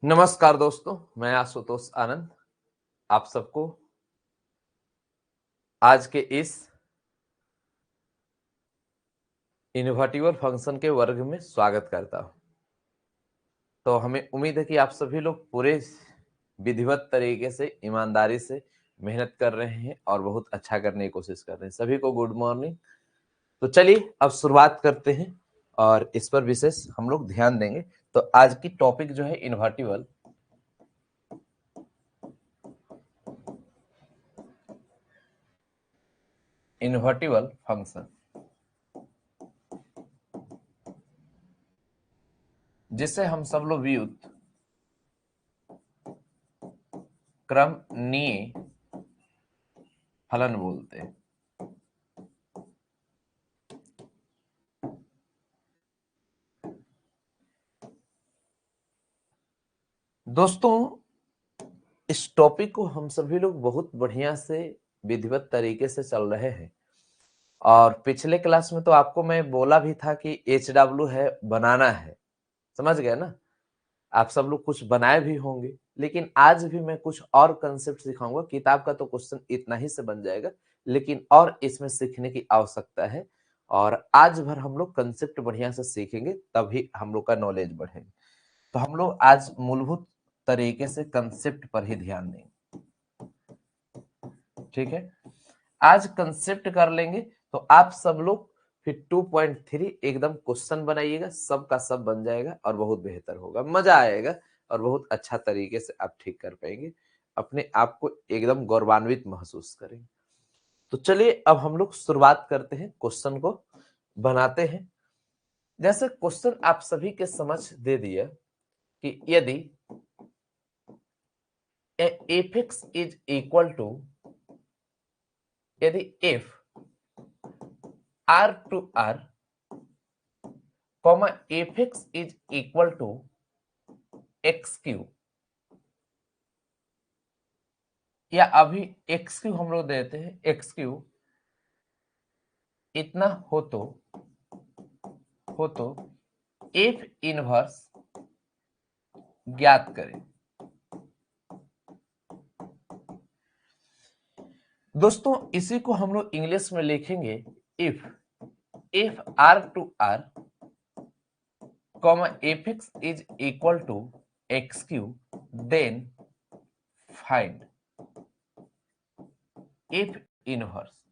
नमस्कार दोस्तों, मैं आशुतोष आनंद आप सबको आज के इस इनोवेटिव फंक्शन के वर्ग में स्वागत करता हूं। तो हमें उम्मीद है कि आप सभी लोग पूरे विधिवत तरीके से, ईमानदारी से मेहनत कर रहे हैं और बहुत अच्छा करने की कोशिश कर रहे हैं। सभी को गुड मॉर्निंग। तो चलिए अब शुरुआत करते हैं और इस पर विशेष हम लोग ध्यान देंगे। तो आज की टॉपिक जो है इन्वर्टिबल फंक्शन, जिसे हम सब लोग व्युत क्रमनीय फलन बोलते हैं। दोस्तों, इस टॉपिक को हम सभी लोग बहुत बढ़िया से विधिवत तरीके से चल रहे हैं और पिछले क्लास में तो आपको मैं बोला भी था कि HW है, बनाना है। समझ गए ना? आप सब लोग कुछ बनाए भी होंगे, लेकिन आज भी मैं कुछ और कंसेप्ट सिखाऊंगा। किताब का तो क्वेश्चन इतना ही से बन जाएगा, लेकिन और इसमें सीखने की आवश्यकता है और आज भर हम लोग कंसेप्ट बढ़िया से सीखेंगे, तभी हम लोग का नॉलेज बढ़ेगा। तो हम लोग आज मूलभूत तरीके से कंसेप्ट पर ही ध्यान देंगे। ठीक है, आज कंसेप्ट कर लेंगे तो आप सब लोग फिर 2.3 एकदम क्वेश्चन बनाइएगा, सब का सब बन जाएगा और बहुत बेहतर होगा, मजा आएगा और बहुत अच्छा तरीके से आप ठीक कर पाएंगे, अपने आप को एकदम गौरवान्वित महसूस करेंगे। तो चलिए अब हम लोग शुरुआत करते हैं, क्वेश्चन को बनाते हैं। जैसे क्वेश्चन आप सभी के समझ दे दिया कि यदि f(x) इज इक्वल टू, यदि f r to r comma f(x) is equal to x cube, या अभी एक्स क्यू हम लोग देते हैं, एक्स क्यू इतना हो तो एफ इनवर्स ज्ञात करें। दोस्तों, इसी को हम लोग इंग्लिश में लिखेंगे if R to R comma F x is equal to x cube, then find f inverse.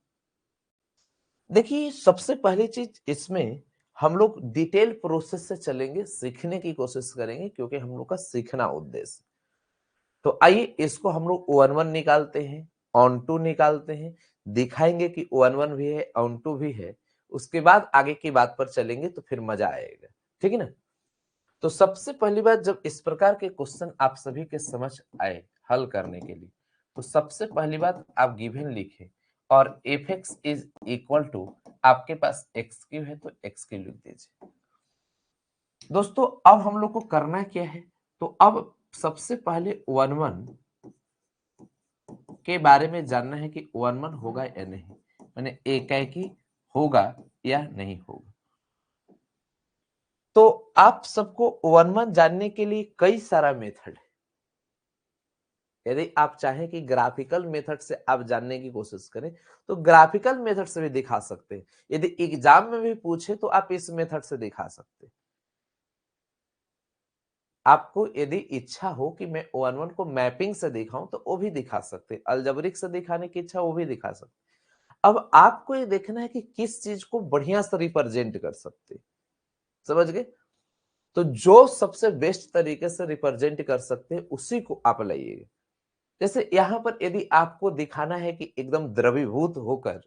देखिए, सबसे पहली चीज इसमें हम लोग डिटेल प्रोसेस से चलेंगे, सीखने की कोशिश करेंगे, क्योंकि हम लोग का सीखना उद्देश्य। तो आइए इसको हम लोग O1 निकालते हैं, ON2 निकालते हैं, दिखाएंगे कि O1 भी है, ON2 भी है। उसके बाद आगे की बात पर चलेंगे तो फिर मजा आएगा। ठीक है ना? तो सबसे पहली बात, जब इस प्रकार के क्वेश्चन आप सभी के समझ आए हल करने के लिए, तो सबसे पहली बात आप गिवन लिखें और f(x) इज इक्वल टू, आपके पास एक्स क्यू है तो एक्स क्यू लिख दीजिए। दोस्तों, अब हम लोग को करना क्या है? तो अब सबसे पहले O1 के बारे में जानना है कि O1 होगा या नहीं, माने एकाएकी होगा या नहीं होगा। तो आप सबको O1 जानने के लिए कई सारा मेथड है। यदि आप चाहें कि ग्राफिकल मेथड से आप जानने की कोशिश करें तो ग्राफिकल मेथड से भी दिखा सकते हैं। यदि एग्जाम में भी पूछे तो आप इस मेथड से दिखा सकते हैं। आपको यदि इच्छा हो कि मैं O1 को मैपिंग से दिखाऊं तो वो भी दिखा सकते हैं, अलजेब्रिक से दिखाने की इच्छा वो भी दिखा सकते हैं। अब आपको ये देखना है कि किस चीज को बढ़िया से रिप्रेजेंट कर सकते हैं। समझ गए? तो जो सबसे बेस्ट तरीके से रिप्रेजेंट कर सकते हैं उसी को आप लाइएगा। जैसे यहां पर यदि आपको दिखाना है कि एकदम द्रवीभूत होकर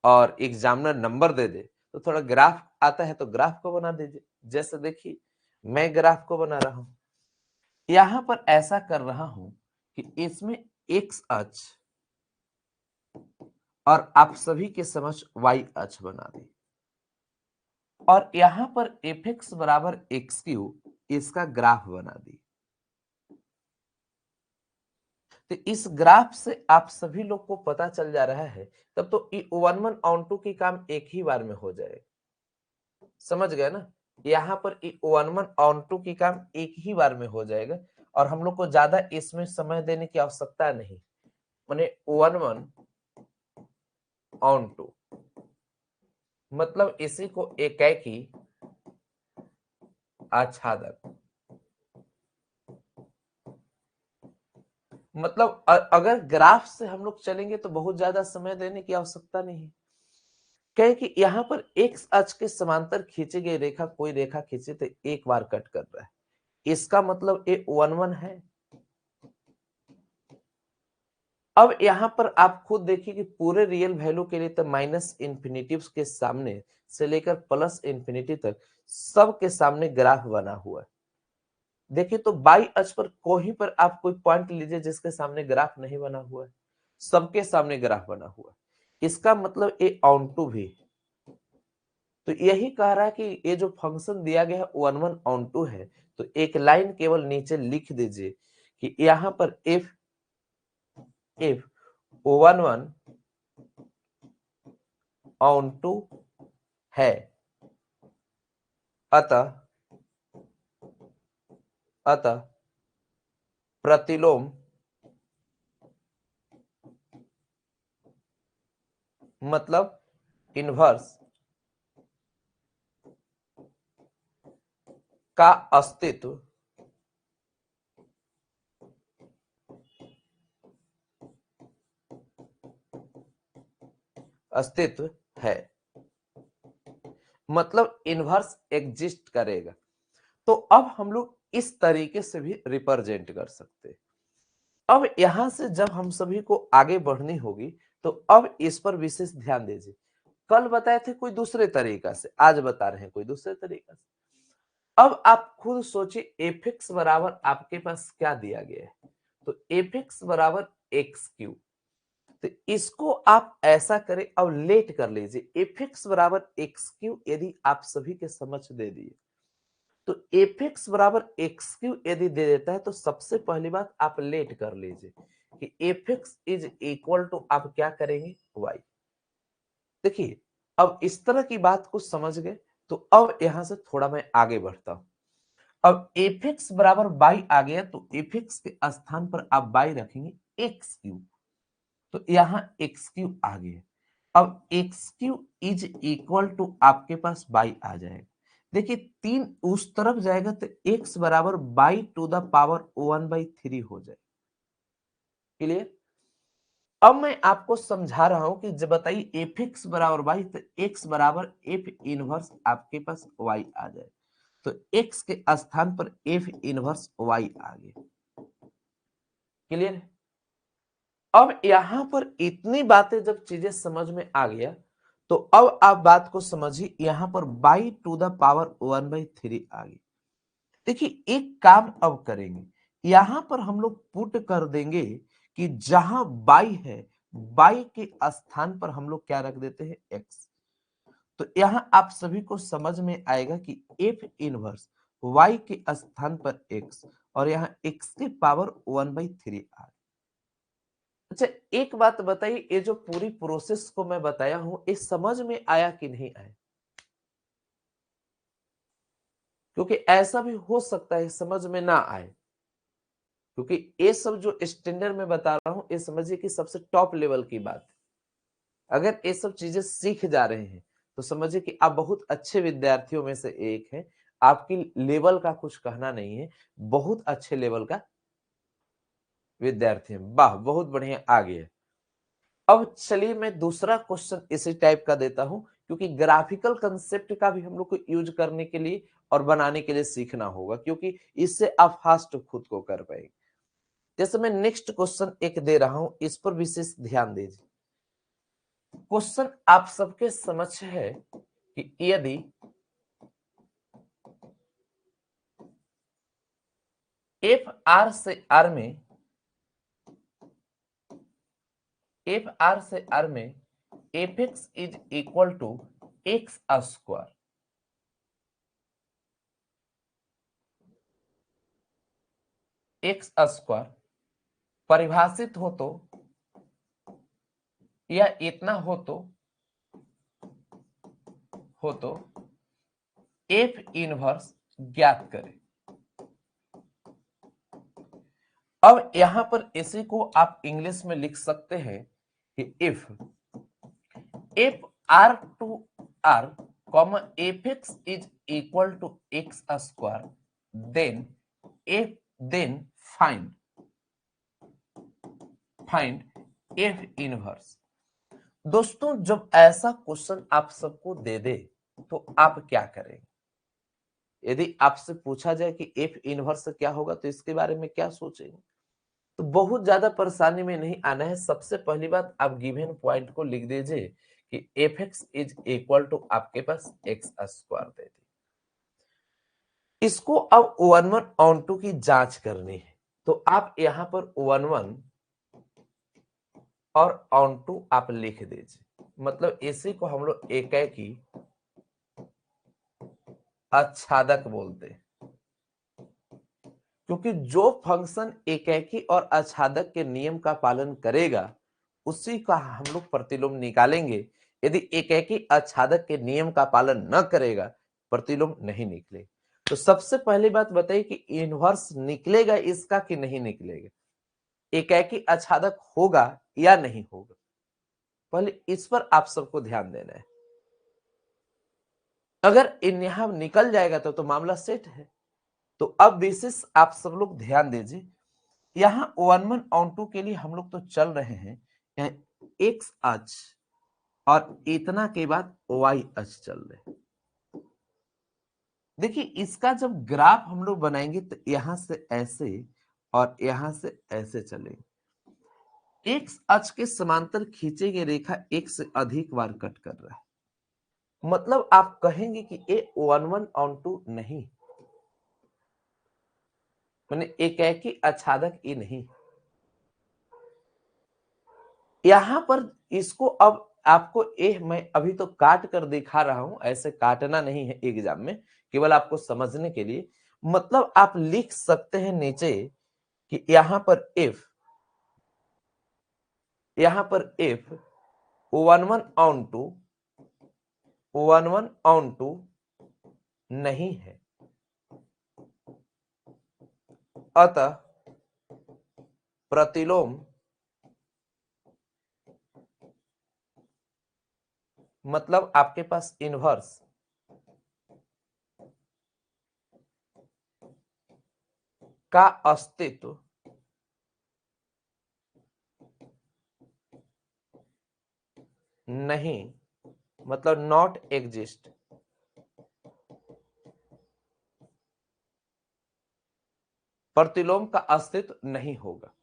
और एग्जामिनर नंबर दे दे, तो थोड़ा ग्राफ आता है तो ग्राफ को बना दीजिए। जैसे देखिए, मैं ग्राफ को बना रहा हूं, यहां पर ऐसा कर रहा हूं कि इसमें एक्स अक्ष और आप सभी के समझ वाई अक्ष बना दी, और यहां पर f(x) बराबर एक्स क्यू, इसका ग्राफ बना दी। तो इस ग्राफ से आप सभी लोग को पता चल जा रहा है, तब तो O1 ON2 की काम एक ही बार में हो जाएगा। समझ गए ना? यहाँ पर O1 ON2 की काम एक ही बार में हो जाएगा और हम लोग को ज्यादा इसमें समय देने की आवश्यकता नहीं, माने 1/1/2, मतलब इसी को एकाकी आच्छादक, मतलब अगर ग्राफ से हम लोग चलेंगे तो बहुत ज्यादा समय देने की आवश्यकता नहीं। कहे कि यहाँ पर एक्स अक्ष के समांतर खींची गई रेखा, कोई रेखा खींचे तो एक बार कट कर रहा है, इसका मतलब ये 1/1 है। अब यहाँ पर आप खुद देखिए कि पूरे रियल वैल्यू के लिए तो माइनस इंफिनिटी के सामने से लेकर प्लस इंफिनिटी तक सबके सामने ग्राफ बना हुआ है। देखिए तो बाई अक्ष पर कोई पर आप कोई पॉइंट लीजिए जिसके सामने ग्राफ नहीं बना हुआ है, सबके सामने ग्राफ बना हुआ है, इसका मतलब ये ऑन टू भी है। तो यही कह रहा है कि ये जो फंक्शन दिया गया है 1/1/2 है, तो एक लाइन केवल नीचे लिख दीजिए कि यहाँ पर f 1/1/2 है, अतः प्रतिलोम मतलब इनवर्स का अस्तित्व है, मतलब इनवर्स एग्जिस्ट करेगा। तो अब हम लोग इस तरीके से भी रिप्रेजेंट कर सकते हैं। अब यहां से जब हम सभी को आगे बढ़नी होगी तो अब इस पर विशेष ध्यान दीजिए। कल बताए थे कोई दूसरे तरीका से, आज बता रहे हैं कोई दूसरे तरीका से। अब आप खुद सोचिए एफ एक्स बराबर आपके पास क्या दिया गया है, तो एफ एक्स बराबर एक्स क्यू, तो इसको आप ऐसा करें, अब लेट कर लीजिए एफ एक्स बराबर एक्स क्यू यदि आप सभी के समझ दे दिए तो एफ एक्स बराबर एक्स क्यू यदि दे देता है तो सबसे पहली बात आप लेट कर लीजिए कि f x is equal to आप क्या करेंगे वाई। देखिए अब इस तरह की बात को समझ गए तो अब यहां से थोड़ा मैं आगे बढ़ता हूं। अब एफ एक्स बराबर बाई आ गया तो एफ एक्स के स्थान पर आप बाई रखेंगे एक्स क्यू, तो यहां एक्स क्यू आ गया। अब x cube is equal to आपके पास बाई आ जाएगा। देखिए 3 उस तरफ जाएगा तो x बराबर बाई टू द पावर 1/3 हो जाए। क्लियर? अब मैं आपको समझा रहा हूं कि जब बताइए एफ एक्स बराबर वाई तो x बराबर एफ इनवर्स आपके पास y आ जाए, तो x के स्थान पर एफ इनवर्स y आ गया। क्लियर है? अब यहां पर इतनी बातें जब चीजें समझ में आ गया तो अब आप बात को समझिए, यहां पर बाई टू द पावर 1/3 आ गई। देखिए एक काम अब करेंगे, यहां पर हम लोग पुट कर देंगे कि जहां बाई है बाई के स्थान पर हम लोग क्या रख देते हैं एक्स, तो यहां आप सभी को समझ में आएगा कि एफ इनवर्स वाई के स्थान पर एक्स और यहां एक्स की पावर 1/3 आ। अच्छा एक बात बताइए, ये जो पूरी प्रोसेस को मैं बताया हूं ये समझ में आया कि नहीं आया? क्योंकि ऐसा भी हो सकता है समझ में ना आए, क्योंकि ये सब जो स्टैंडर्ड में बता रहा हूं ये समझिए कि सबसे टॉप लेवल की बात है। अगर ये सब चीजें सीख जा रहे हैं तो समझिए कि आप बहुत अच्छे विद्यार्थियों में से एक हैं, आपकी लेवल का कुछ कहना नहीं है, बहुत अच्छे लेवल का विद्यार्थी हैं। वाह बहुत बढ़िया आ गया। अब चलिए मैं दूसरा क्वेश्चन इसी टाइप का देता हूं, क्योंकि ग्राफिकल कंसेप्ट का भी हम लोग को यूज करने के लिए और बनाने के लिए सीखना होगा, क्योंकि इससे आप फास्ट खुद को कर पाएंगे। जैसे मैं नेक्स्ट क्वेश्चन एक दे रहा हूं, इस पर विशेष ध्यान दीजिए। क्वेश्चन आप सबके समक्ष है कि यदि एफ आर से आर में f x is equal to x square, x square परिभाषित हो तो या इतना हो तो एफ इनवर्स ज्ञात करें। अब यहां पर इसी को आप इंग्लिश में लिख सकते हैं कि if r to r comma fx is equal to x square then find f inverse. दोस्तों जब ऐसा क्वेश्चन आप सबको दे दे तो आप क्या करेंगे? यदि आपसे पूछा जाए कि एफ इनवर्स क्या होगा तो इसके बारे में क्या सोचेंगे? तो बहुत ज्यादा परेशानी में नहीं आना है। सबसे पहली बात आप गिवन पॉइंट को लिख दीजिए कि f x is equal to आपके पास एक्स स्क्वायर दे दी। इसको अब 1 ऑन 2 की जांच करनी है तो आप यहां पर 1 और ऑन 2 आप लिख दीजिए। मतलब इसी को हम लोग एकाकी आच्छादक बोलते हैं, क्योंकि जो फंक्शन एकाकी और आच्छादक के नियम का पालन करेगा उसी का हम लोग प्रतिलोम निकालेंगे। यदि एकाकी आच्छादक के नियम का पालन न करेगा प्रतिलोम नहीं निकलेगा। तो सबसे पहली बात बताइए कि इनवर्स निकलेगा इसका कि नहीं निकलेगा, एकाकी आच्छादक होगा या नहीं होगा, पहले इस पर आप सबको ध्यान देना है। अगर इन यहां निकल जाएगा तो मामला सेट है। तो अब विशेष आप सब लोग ध्यान दीजिए, यहां 1 ऑन 2 के लिए हम लोग तो चल रहे हैं एक्स अक्ष और इतना के बाद वाई अक्ष चल रहे। देखिए इसका जब ग्राफ हम लोग बनाएंगे तो यहां से ऐसे और यहां से ऐसे चलेंगे। एक्स अक्ष के समांतर खींची गई रेखा एक से अधिक बार कट कर रहा है। मतलब आप कहेंगे कि ये 1 ऑन 2 नहीं, मैंने एकाकी आच्छादक ये नहीं। यहां पर इसको अब आपको मैं अभी तो काट कर दिखा रहा हूं, ऐसे काटना नहीं है एग्जाम में, केवल आपको समझने के लिए। मतलब आप लिख सकते हैं नीचे कि यहां पर इफ 1 ऑन 2 नहीं है, अतः प्रतिलोम मतलब आपके पास इनवर्स का अस्तित्व नहीं, मतलब नॉट एग्जिस्ट, प्रतिलोम का अस्तित्व नहीं होगा।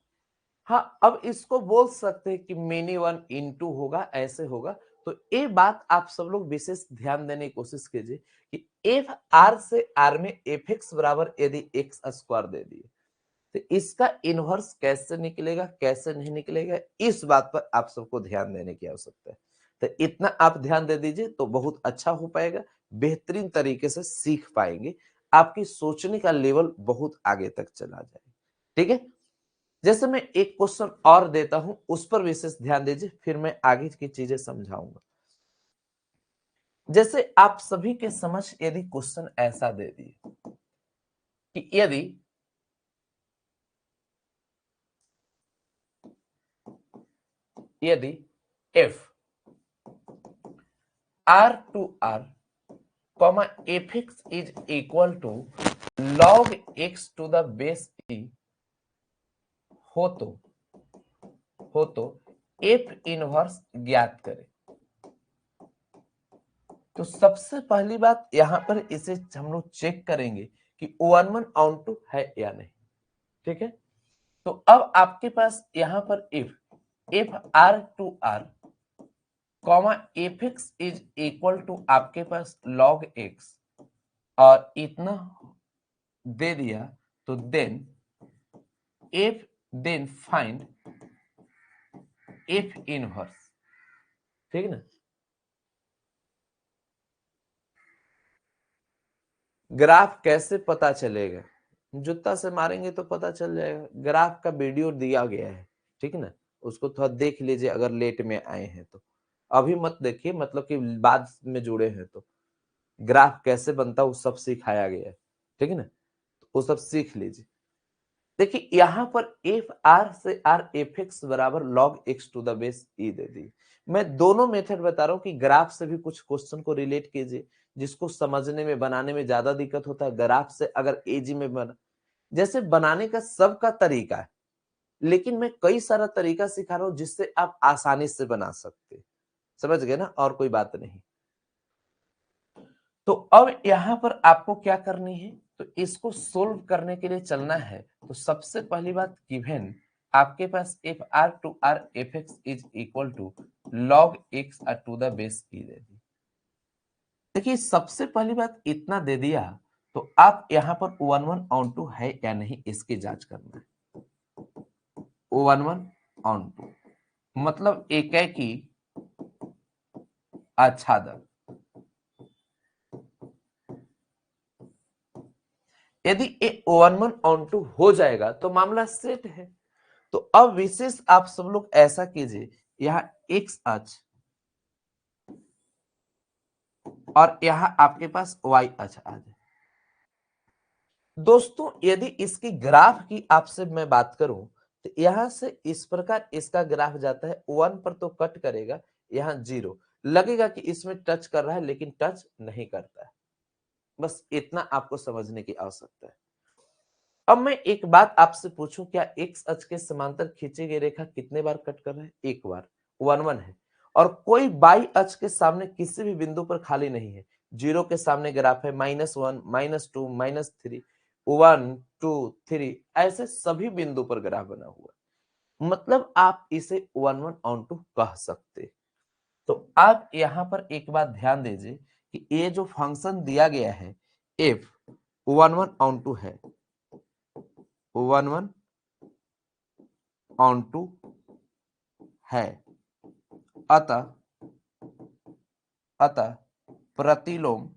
हाँ, अब इसको बोल सकते हैं कि मेनी वन इनटू होगा, ऐसे होगा। तो ये बात आप सब लोग विशेष ध्यान देने की कोशिश कीजिए कि एफ आर से आर में एफ एक्स बराबर यदि एक्स स्क्वायर दे दिए तो इसका इनवर्स कैसे निकलेगा, कैसे नहीं निकलेगा, इस बात पर आप सबको ध्यान देने की आवश्यकता है। तो इतना आप ध्यान दे दीजिए तो बहुत अच्छा हो पाएगा, बेहतरीन तरीके से सीख पाएंगे, आपकी सोचने का लेवल बहुत आगे तक चला जाएगा। ठीक है, जैसे मैं एक क्वेश्चन और देता हूं उस पर विशेष ध्यान दीजिए, फिर मैं आगे की चीजें समझाऊंगा। जैसे आप सभी के समझ यदि क्वेश्चन ऐसा दे दिए कि यदि F R to R comma F x is equal to log X to the base E हो तो एफ इनवर्स ज्ञात करें। तो सबसे पहली बात यहां पर इसे हम लोग चेक करेंगे कि 1 ऑन 2 है या नहीं। ठीक है, तो अब आपके पास यहां पर if R to R comma F x is equal to आपके पास लॉग एक्स और इतना दे दिया तो देन फाइंड एफ इनवर्स। ठीक ना, ग्राफ कैसे पता चलेगा, जूता से मारेंगे तो पता चल जाएगा। ग्राफ का वीडियो दिया गया है, ठीक ना, उसको थोड़ा देख लीजिए अगर लेट में आए हैं तो। अभी मत देखिए, मतलब कि बाद में जुड़े हैं तो ग्राफ कैसे बनता है वो सब सिखाया गया है, ठीक है ना, वो सब सीख लीजिए। देखिए यहां पर एफ आर से आर एफ एक्स बराबर log X to the base E दे दी। मैं दोनों मेथड बता रहा हूं कि ग्राफ से भी कुछ क्वेश्चन को रिलेट कीजिए, जिसको समझने में बनाने में ज्यादा दिक्कत होता है। ग्राफ से अगर एजी में बना, जैसे बनाने का सबका तरीका है, लेकिन मैं कई सारा तरीका सिखा रहा हूं जिससे आप आसानी से बना सकते हैं। समझ गए ना, और कोई बात नहीं। तो अब यहां पर आपको क्या करनी है, तो इसको सोल्व करने के लिए चलना है। तो सबसे पहली बात, गिवन आपके पास F R to R F x is equal to log X to the base E दे दी। देखिए सबसे पहली बात इतना दे दिया, तो आप यहां पर वन वन ऑन टू है या नहीं इसकी जांच करना है। वन वन ऑन टू मतलब एक है कि आच्छादन। यदि ए वन वन ऑन टू हो जाएगा तो मामला सेट है। तो अब विशेष आप सब लोग ऐसा कीजिए, यहां एक्स अक्ष और यहां आपके पास वाई अक्ष आ जाए। दोस्तों यदि इसकी ग्राफ की आपसे मैं बात करूं, तो यहां से इस प्रकार इसका ग्राफ जाता है, वन पर तो कट करेगा, यहां जीरो लगेगा कि इसमें टच कर रहा है, लेकिन टच नहीं करता है। बस इतना आपको समझने की आवश्यकता है। अब मैं एक बात आपसे पूछूं, क्या एक्स अक्ष के समांतर खींची गई रेखा कितने बार कट कर रहा है? एक बार, वन वन है। और कोई बाई अक्ष के सामने किसी भी बिंदु पर खाली नहीं है। जीरो के सामने ग्राफ है, -1 -2 -3 1 2 3 ऐसे सभी बिंदु पर ग्राफ बना हुआ है। मतलब आप इसे वन वन ऑन टू कह सकते। तो आप यहां पर एक बात ध्यान दीजिए कि ये जो फंक्शन दिया गया है f one one onto है, वन वन ऑन टू है, अतः अतः प्रतिलोम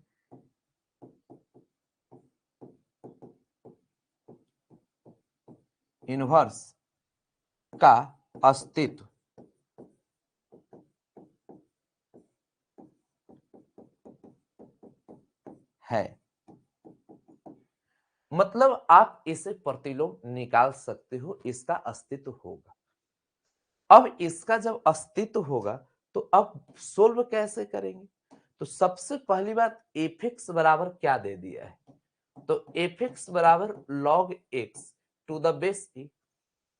इनवर्स का अस्तित्व है। मतलब आप इसे प्रतिलोम निकाल सकते हो, इसका अस्तित्व होगा। अब इसका जब अस्तित्व होगा तो अब सोल्व कैसे करेंगे? तो सबसे पहली बात, एफ एक्स बराबर क्या दे दिया है, तो एफ एक्स बराबर log X to the base E.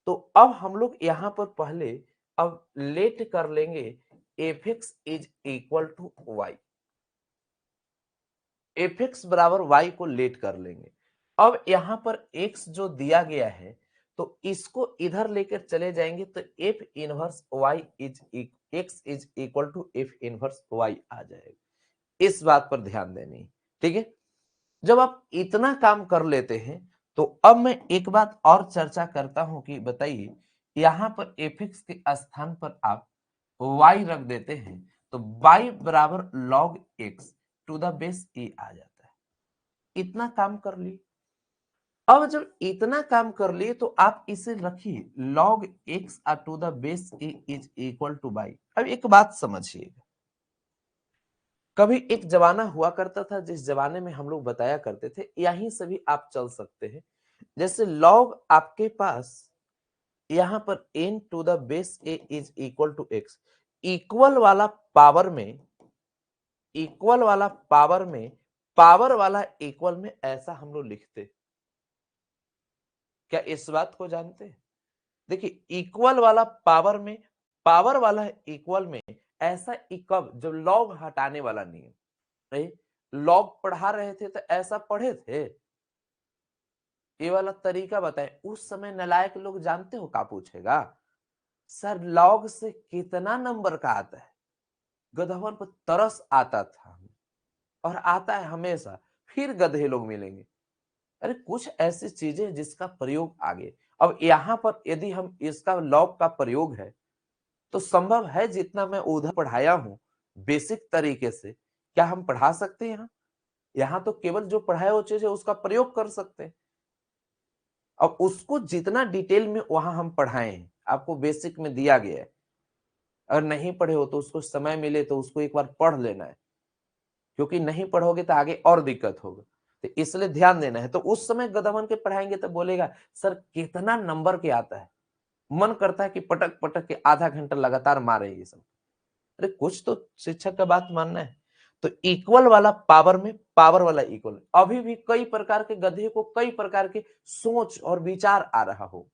तो अब हम लोग यहां पर पहले अब लेट कर लेंगे f x is equal to y, f x बराबर वाई को लेट कर लेंगे। अब यहां पर एक्स जो दिया गया है, तो इसको इधर लेकर चले जाएंगे तो F inverse Y is X is equal to F inverse Y आ जाएगा। इस बात पर ध्यान देनी है, ठीक है। जब आप इतना काम कर लेते हैं, तो अब मैं एक बात और चर्चा करता हूं कि बताइए, यहां पर एफ एक्स के स्थान पर आप y रख देते हैं, तो y बराबर log x to the base e आ जाता है। इतना काम कर लिए। अब जब इतना काम कर लिए तो आप इसे रखिए log x to the base e is equal to y। अब एक बात समझिएगा, कभी एक जमाना हुआ करता था जिस जमाने में हम लोग बताया करते थे, यहीं से भी आप चल सकते हैं। जैसे log आपके पास यहां पर n to the base a is equal to x, equal वाला पावर में, इक्वल वाला पावर में, पावर वाला इक्वल में ऐसा हम लोग लिखते। क्या इस बात को जानते हैं? देखिए इक्वल वाला पावर में, पावर वाला इक्वल में ऐसा कब, जब लॉग हटाने वाला नियम, नहीं लॉग पढ़ा रहे थे तो ऐसा पढ़े थे। ये वाला तरीका बताएं, उस समय नालायक लोग जानते हो क्या पूछेगा, सर लॉग से कितना नंबर का आता है। गधवन पर तरस आता था और आता है हमेशा, फिर गधे लोग मिलेंगे। अरे कुछ ऐसी चीजें जिसका प्रयोग आगे। अब यहां पर यदि हम इसका लॉग का प्रयोग है, तो संभव है जितना मैं उधर पढ़ाया हूं बेसिक तरीके से, क्या हम पढ़ा सकते हैं यहाँ? यहाँ तो केवल जो पढ़ाया वो चीज है उसका प्रयोग कर सकते हैं। अब उसको जितना डिटेल में वहां हम पढ़ाए हैं, आपको बेसिक में दिया गया है। अगर नहीं पढ़े हो तो उसको समय मिले तो उसको एक बार पढ़ लेना है, क्योंकि नहीं पढ़ोगे तो आगे और दिक्कत होगा। तो इसलिए ध्यान देना है। तो उस समय गदावन के पढ़ाएंगे तो बोलेगा सर कितना नंबर के आता है, मन करता है कि पटक पटक के आधा घंटा लगातार मारे ये सब। अरे कुछ तो शिक्षक का बात मानना है। तो इक्वल वाला पावर में पावर वाला इक्वल, अभी भी कई प्रकार के गधे को कई प्रकार के सोच और विचार आ रहा हो,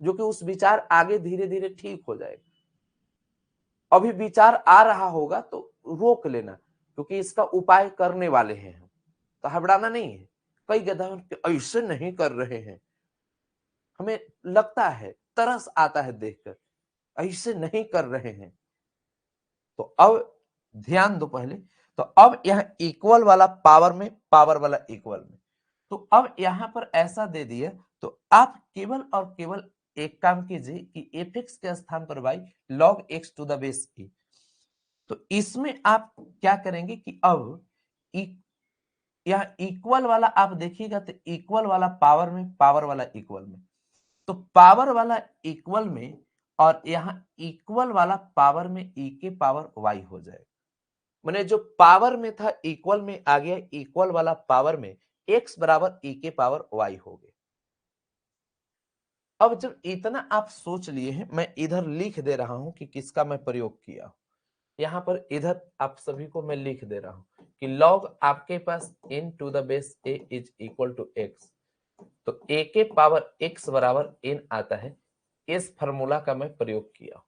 जो कि उस विचार आगे धीरे धीरे ठीक हो जाएगा। अभी विचार आ रहा होगा तो रोक लेना, क्योंकि इसका उपाय करने वाले हैं हम, तो घबराना नहीं है। कई गधा ऐसे नहीं कर रहे हैं, हमें लगता है, तरस आता है देखकर, ऐसे नहीं कर रहे हैं। तो अब ध्यान दो पहले। तो अब यहां इक्वल वाला पावर में पावर वाला इक्वल में, तो अब यहां पर ऐसा दे दिया, तो आप केवल और केवल एक काम कीजिए कि एफ एक्स के स्थान पर Y log X to the base A. तो इसमें आप क्या करेंगे कि अब यह इक्वल वाला आप देखिएगा, तो इक्वल वाला पावर में पावर वाला इक्वल में, तो पावर वाला इक्वल में और यहाँ इक्वल वाला पावर में e के पावर y हो जाएगा। मैंने जो पावर में था इक्वल में आ गया, इक्वल वाला पावर में x बराबर e के पावर y हो गया। अब जब इतना आप सोच लिए हैं, मैं इधर लिख दे रहा हूं कि किसका मैं प्रयोग किया। यहां पर इधर आप सभी को मैं लिख दे रहा हूं कि log आपके पास n to the base a is equal to x, तो a के पावर x बराबर n आता है। इस फार्मूला का मैं प्रयोग किया।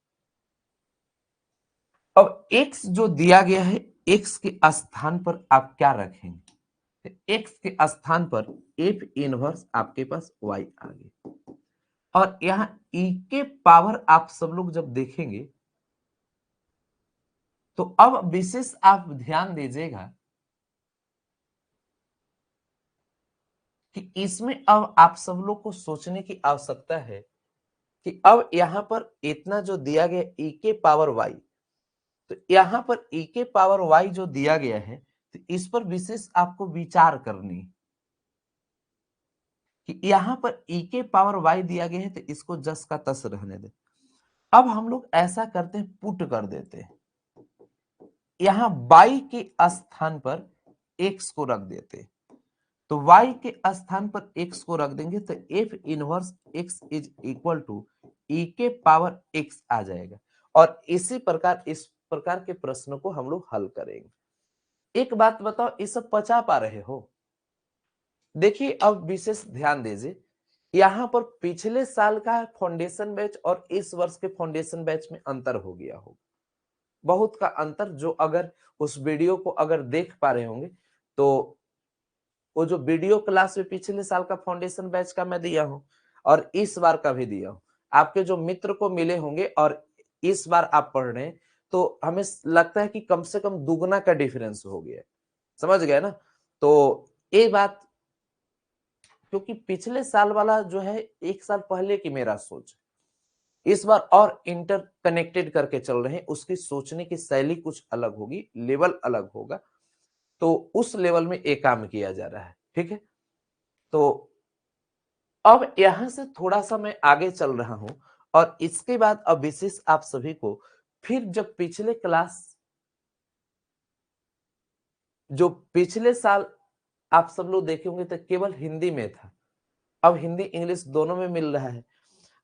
अब x जो दिया गया है, x के स्थान पर आप क्या रखेंगे? x के स्थान पर f इनवर्स आपके पास y आ गया, और यहां e के पावर आप सब लोग जब देखेंगे तो अब विशेष आप ध्यान दीजिएगा कि इसमें अब आप सब लोग को सोचने की आवश्यकता है कि अब यहां पर इतना जो दिया गया e के पावर y, तो यहां पर e के पावर y जो दिया गया है, तो इस पर विशेष आपको विचार करनी कि यहां पर e के पावर y दिया गया है, तो इसको जस का तस रहने दे। अब हम लोग ऐसा करते हैं, पुट कर देते हैं, यहां y के स्थान पर x को रख देते हैं। तो y के स्थान पर x को रख देंगे तो f inverse x is equal to e के पावर x आ जाएगा। और इसी प्रकार इस प्रकार के प्रश्नों को हम लोग हल करेंगे। एक बात बताओ, ये सब पचा पा रहे हो? देखिए अब विशेष ध्यान दीजिए, यहां पर पिछले साल का फाउंडेशन बैच और इस वर्ष के फाउंडेशन बैच में अंतर हो गया हो, बहुत का अंतर। जो अगर उस वीडियो को अगर देख पा रहे होंगे तो वो जो वीडियो क्लास में पिछले साल का फाउंडेशन बैच का मैं दिया हूं और इस बार का भी दिया हूं, आपके जो मित्र को मिले होंगे और इस बार आप पढ़ रहे हैं, तो हमें लगता है कि कम से कम दुगना का डिफरेंस हो गया। समझ गए ना? तो ये बात, क्योंकि पिछले साल वाला जो है एक साल पहले की मेरा सोच, इस बार और इंटर कनेक्टेड करके चल रहे हैं, उसकी सोचने की शैली कुछ अलग होगी, लेवल अलग होगा, तो उस लेवल में एक काम किया जा रहा है। ठीक है, तो अब यहां से थोड़ा सा मैं आगे चल रहा हूं और इसके बाद अब विशेष आप सभी को फिर जब पिछले क्लास, जो पिछले साल आप सब लोग देखे होंगे तो केवल हिंदी में था, अब हिंदी इंग्लिश दोनों में मिल रहा है।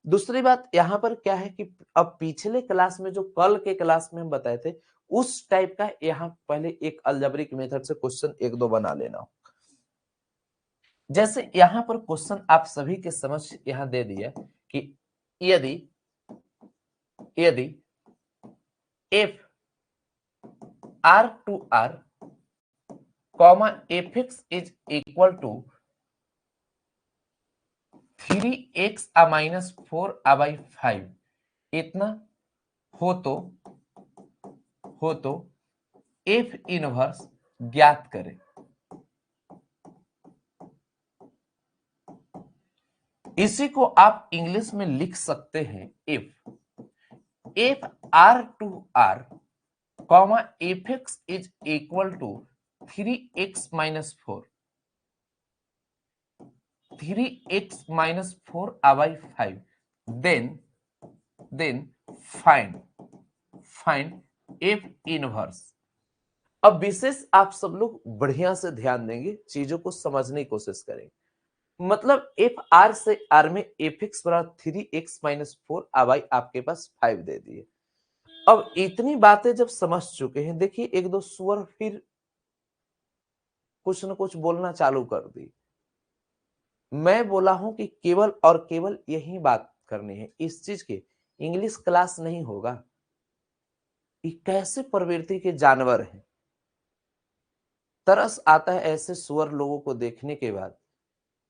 दूसरी बात यहां पर क्या है कि अब पिछले क्लास में जो कल के क्लास में हम बताए थे, उस टाइप का यहां पहले एक अलजेब्रिक मेथड से क्वेश्चन एक दो बना लेना। जैसे यहां पर क्वेश्चन आप सभी के समझ यहां दे दिया कि यदि यदि F R to R comma F x is equal to 3x minus 4/5 इतना हो तो एफ इनवर्स ज्ञात करें। इसी को आप इंग्लिश में लिख सकते हैं if R to R comma F x is equal to 3x minus 4 3x minus 4/5 then find f inverse अब विशेष आप सब लोग बढ़िया से ध्यान देंगे, चीजों को समझने की कोशिश करेंगे। मतलब एफ आर से आर में एफ एक्स बराबर 3x-4 अब आई आपके पास 5 दे दिए। अब इतनी बातें जब समझ चुके हैं, देखिए एक दो सुअर फिर कुछ न कुछ बोलना चालू कर दी। मैं बोला हूं कि केवल और केवल यही बात करनी है, इस चीज की इंग्लिश क्लास नहीं होगा। ये कैसे प्रवृत्ति के जानवर हैं। तरस आता है ऐसे सुअर लोगों को देखने के बाद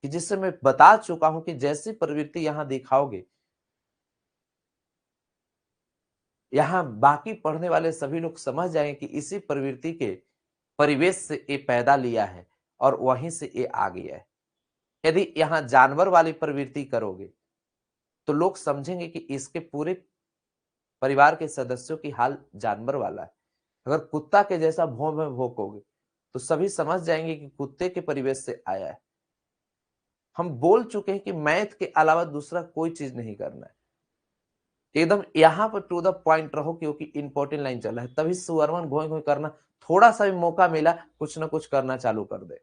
कि जिससे मैं बता चुका हूं कि जैसी प्रवृत्ति यहां दिखाओगे, यहां बाकी पढ़ने वाले सभी लोग समझ जाएंगे कि इसी प्रवृत्ति के परिवेश से ये पैदा लिया है और वहीं से ये आ गया है। यदि यहां जानवर वाली प्रवृत्ति करोगे तो लोग समझेंगे कि इसके पूरे परिवार के सदस्यों की हाल जानवर वाला है। अगर कुत्ता के जैसा भौं में भौंकोगे तो सभी समझ जाएंगे कि कुत्ते के परिवेश से आया है। हम बोल चुके हैं कि मैथ के अलावा दूसरा कोई चीज नहीं करना है। एकदम यहां पर टू द पॉइंट रहो, क्योंकि इंपॉर्टेंट लाइन चल रहा है। तभी सुअरवन घोय घोय करना, थोड़ा सा भी मौका मिला कुछ ना कुछ करना चालू कर दे।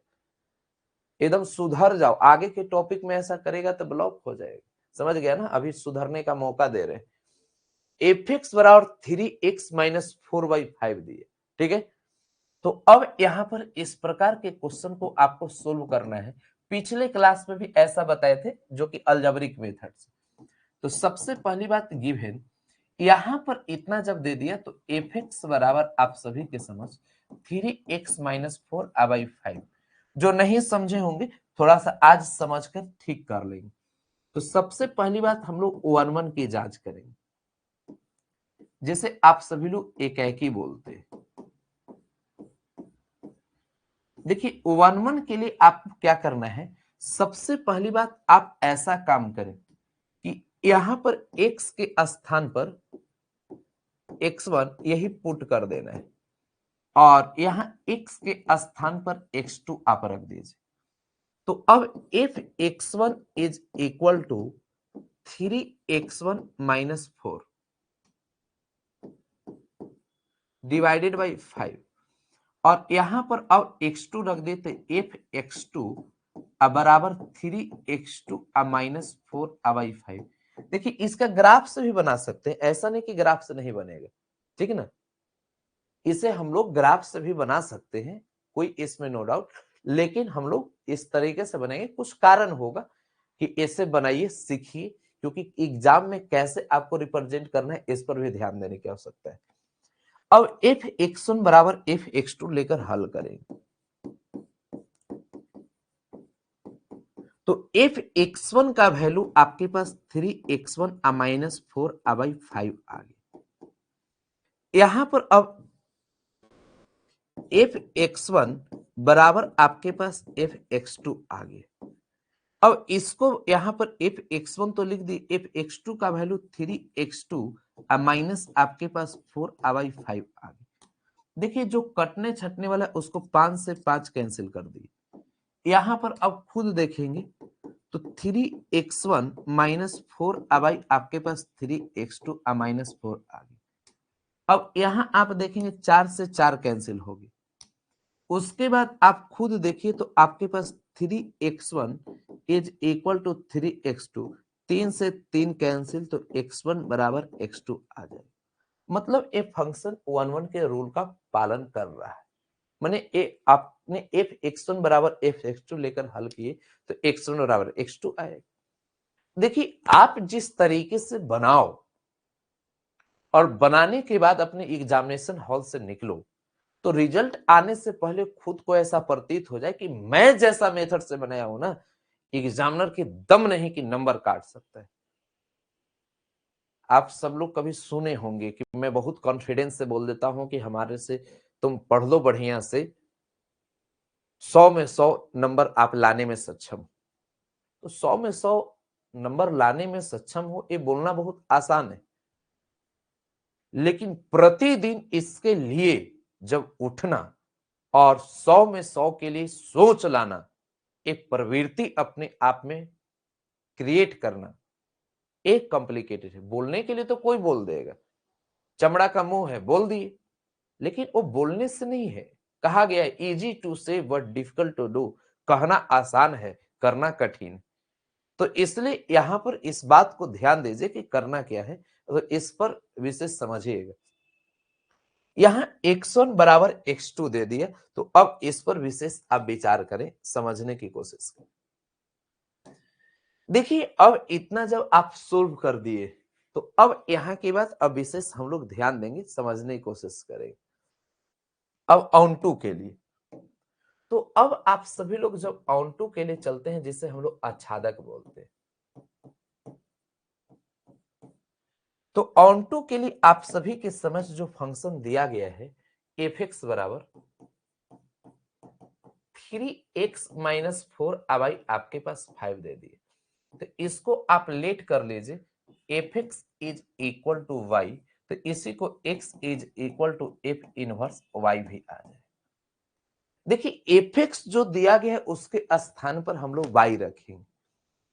एकदम सुधर जाओ, आगे के टॉपिक में ऐसा करेगा तो ब्लॉक हो जाएगा। समझ गया ना, अभी सुधरने का मौका दे रहे हैं। एफ एक्स बराबर 3x-4/5 दिए, ठीक है। तो अब यहां पर इस प्रकार के क्वेश्चन को आपको सोल्व करना है। पिछले क्लास में भी ऐसा बताए थे, जो कि अलजेब्रिक मेथड से। तो सबसे पहली बात गिवन, यहां पर इतना जब दे दिया तो एफ एक्स बराबर आप सभी के समझ 3x-4/5। जो नहीं समझे होंगे थोड़ा सा आज समझकर ठीक कर लेंगे। तो सबसे पहली बात हम लोग 1-1 की जांच करेंगे, जैसे आप सभी लोग एक ही बोलते हैं। देखिए 1-1 के लिए आपको क्या करना है, सबसे पहली बात आप ऐसा काम करें कि यहां पर x के स्थान पर x1 यही पुट कर देना है और यहां x के स्थान पर x2 आप रख दीजिए। तो अब if x1 is equal to 3x1-4 divided by 5 और यहां पर अब x2 रख देते, if x2 बराबर 3x2-4/5। देखिए इसका ग्राफ से भी बना सकते हैं, ऐसा नहीं कि ग्राफ से नहीं बनेगा, ठीक है ना। इसे हम लोग ग्राफ से भी बना सकते हैं, कोई इसमें नो डाउट, लेकिन हम लोग इस तरीके से बनाएंगे। कुछ कारण होगा कि ऐसे बनाइए, सीखिए, क्योंकि एग्जाम में कैसे आपको रिप्रेजेंट करना है इस पर भी ध्यान देने की आवश्यकता है। अब एफ x1 बराबर एफ x2 लेकर हल करेंगे। तो एफ x1 का वैल्यू आपके पास 3x1-4/5 आ गया। यहां पर अब एफ x1 बराबर आपके पास एफ x2 आ गया। अब इसको यहां पर एफ x1 तो लिख दी, एफ x2 का वैल्यू 3x2 माइनस आपके पास 4/5 आ गया। देखिए जो कटने छटने वाला उसको 5 से 5 कैंसिल कर दिए। यहां पर अब खुद देखेंगे तो 3x1-4 आपके पास 3x2-4 आ गया। अब यहां आप देखेंगे 4 से 4 कैंसिल होगी। उसके बाद आप खुद देखिए तो आपके पास 3x1 is equal to 3x2, 3 से 3 कैंसिल, तो x1 बराबर x2 आ जाए। मतलब ये फंक्शन 1-1 के रूल का पालन कर रहा है। माने आपने एफ x1 बराबर एफ x2 लेकर हल किए तो x1 बराबर x2 आएगा। देखिए आप जिस तरीके से बनाओ और बनाने के बाद अपने एग्जामिनेशन हॉल से निकलो तो रिजल्ट आने से पहले खुद को ऐसा प्रतीत हो जाए कि मैं जैसा मेथड से बनाया हूं ना, एग्जामिनर की दम नहीं कि नंबर काट सकता है। आप सब लोग कभी सुने होंगे कि मैं बहुत कॉन्फिडेंस से बोल देता हूं कि हमारे से तुम पढ़ लो बढ़िया से, 100 में 100 नंबर आप लाने में सक्षम हो। तो 100 में 100 नंबर लाने में सक्षम हो ये बोलना बहुत आसान है, लेकिन प्रतिदिन इसके लिए जब उठना और 100 में 100 के लिए सोच लाना, एक प्रवृत्ति अपने आप में क्रिएट करना, एक कॉम्प्लिकेटेड है। बोलने के लिए तो कोई बोल देगा, चमड़ा का मुंह है बोल दिए, लेकिन वो बोलने से नहीं है, कहा गया है इजी टू से बट डिफिकल्ट टू डू, कहना आसान है करना कठिन। तो इसलिए यहां पर इस बात को ध्यान दीजिए कि करना क्या है, तो इस पर विशेष समझिएगा। यहां x1 बराबर x2 दे दिया, तो अब इस पर विशेष आप विचार करें, समझने की कोशिश करें। देखिए अब इतना जब आप सोल्व कर दिए, तो अब यहां के बाद अब विशेष हम लोग ध्यान देंगे, समझने की कोशिश करेंगे। अब ऑन टू के लिए, तो अब आप सभी लोग जब ऑन टू के लिए चलते हैं, जिसे हम लोग आच्छादक बोलते हैं, तो ऑन टू के लिए आप सभी के समझ जो फंक्शन दिया गया है एफ एक्स बराबर 3x-4 अब आपके पास 5 दे दिए, तो इसको आप लेट कर लीजिए, f x is equal to y, तो इसी को x is equal to F inverse y भी आ जाए। देखिए एफ एक्स जो दिया गया है उसके स्थान पर हम लोग y रखेंगे,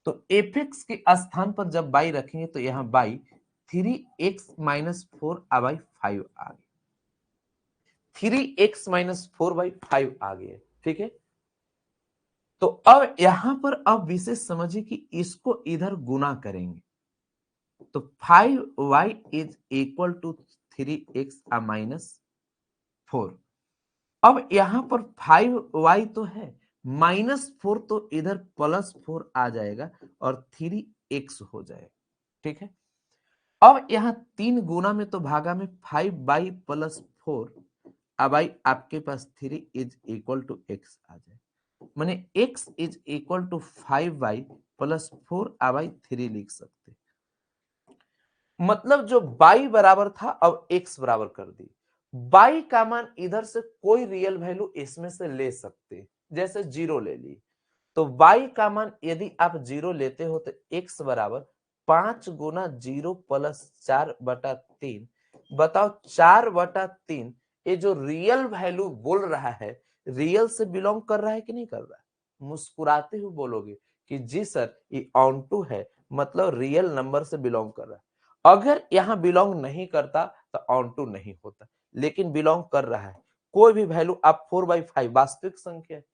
तो एफ एक्स के स्थान पर जब y रखेंगे तो यहाँ y 3x-4 अब 5 आ गया, 3x-4/5 आ गया, ठीक है। तो अब यहां पर अब विशेष समझिए कि इसको इधर गुना करेंगे, तो 5y is equal to 3x-4। अब यहां पर 5y तो है, -4 तो इधर +4 आ जाएगा और 3x हो जाएगा, ठीक है। अब यहां 3 गुना में तो भागा में 5y + 4, अब आपके पास 3 इज इक्वल टू x आ जाए, माने x is equal to 5y + 4 अब 3 लिख सकते, मतलब जो y बराबर था अब x बराबर कर दी। y का मान इधर से कोई रियल वैल्यू इसमें से ले सकते, जैसे 0 ले ली, तो y का मान यदि आप 0 लेते हो तो x बराबर 5 गुना 0 + 4/3, बताओ 4/3 ये जो रियल वैल्यू बोल रहा है, रियल से बिलोंग कर रहा है कि नहीं कर रहा है? मुस्कुराते हुए बोलोगे कि जी सर ये ऑन टू है, मतलब रियल नंबर से बिलोंग कर रहा है। अगर यहां बिलोंग नहीं करता तो ऑन टू नहीं होता, लेकिन बिलोंग कर रहा है। कोई भी वैल्यू आप 4/5 वास्तविक संख्या है,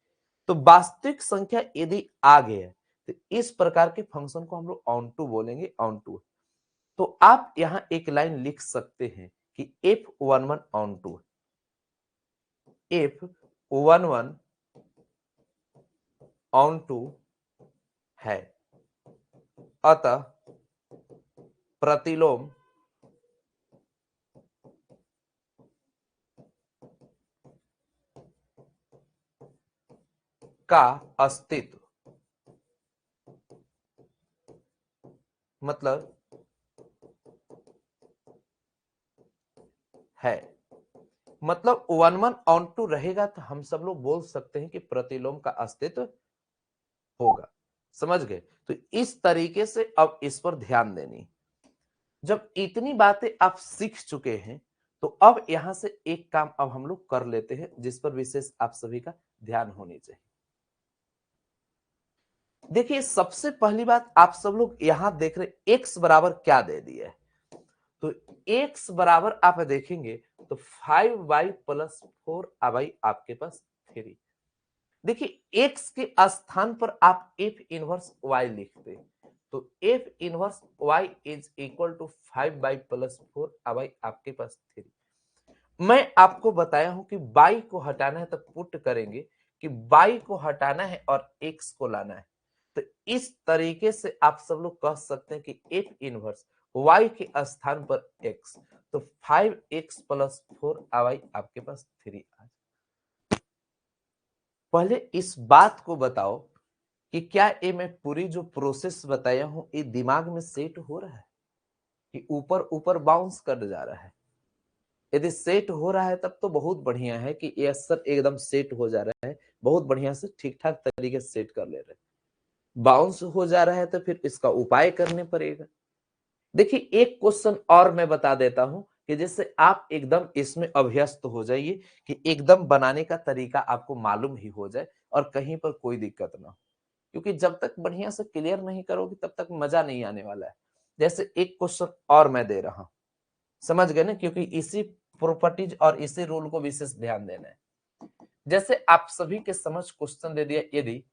तो वास्तविक संख्या यदि आ गया तो इस प्रकार के फंक्शन को हम लोग ऑन टू बोलेंगे, ऑन टू। तो आप यहां एक लाइन लिख सकते हैं कि F11 on to, F11 on to है, अतः प्रतिलोम का अस्तित्व, मतलब है, मतलब 11 ऑन टू रहेगा तो हम सब लोग बोल सकते हैं कि प्रतिलोम का अस्तित्व होगा। समझ गए? तो इस तरीके से अब इस पर ध्यान देनी। जब इतनी बातें आप सीख चुके हैं, तो अब यहां से एक काम अब हम लोग कर लेते हैं, जिस पर विशेष आप सभी का ध्यान होनी चाहिए। देखिए सबसे पहली बात, आप सब लोग यहां देख रहे x बराबर क्या दे दिया है, तो x बराबर आप देखेंगे तो 5y + 4 अब आपके पास 3। देखिए x के स्थान पर आप f इनवर्स y लिखते हैं, तो f inverse y is equal to 5y + 4 अब आपके पास 3। मैं आपको बताया हूं कि y को हटाना है तो पुट करेंगे कि y को हटाना है और x को लाना है, तो इस तरीके से आप सब लोग कह सकते हैं कि f इनवर्स y के स्थान पर x, तो 5x + 4 अब आपके पास 3 आ जाए। पहले इस बात को बताओ कि क्या ये मैं पूरी जो प्रोसेस बताया हूं ये दिमाग में सेट हो रहा है कि ऊपर ऊपर बाउंस कर जा रहा है? यदि सेट हो रहा है तब तो बहुत बढ़िया है कि ये सब एकदम सेट हो जा रहा है, बहुत बढ़िया से ठीक ठाक तरीके से सेट कर ले रहे हैं। बाउंस हो जा रहा है तो फिर इसका उपाय करने पड़ेगा। देखिए एक क्वेश्चन और मैं बता देता हूं कि जिससे आप एकदम इसमें अभ्यस्त हो जाइए कि एकदम बनाने का तरीका आपको मालूम ही हो जाए और कहीं पर कोई दिक्कत ना हो, क्योंकि जब तक बढ़िया से क्लियर नहीं करोगे तब तक मजा नहीं आने वाला है। जैसे एक क्वेश्चन और मैं दे रहा हूं, समझ गए ना, क्योंकि इसी प्रॉपर्टीज और इसी रूल को विशेष ध्यान देना है। जैसे आप सभी के समझ क्वेश्चन दे दिया, यदि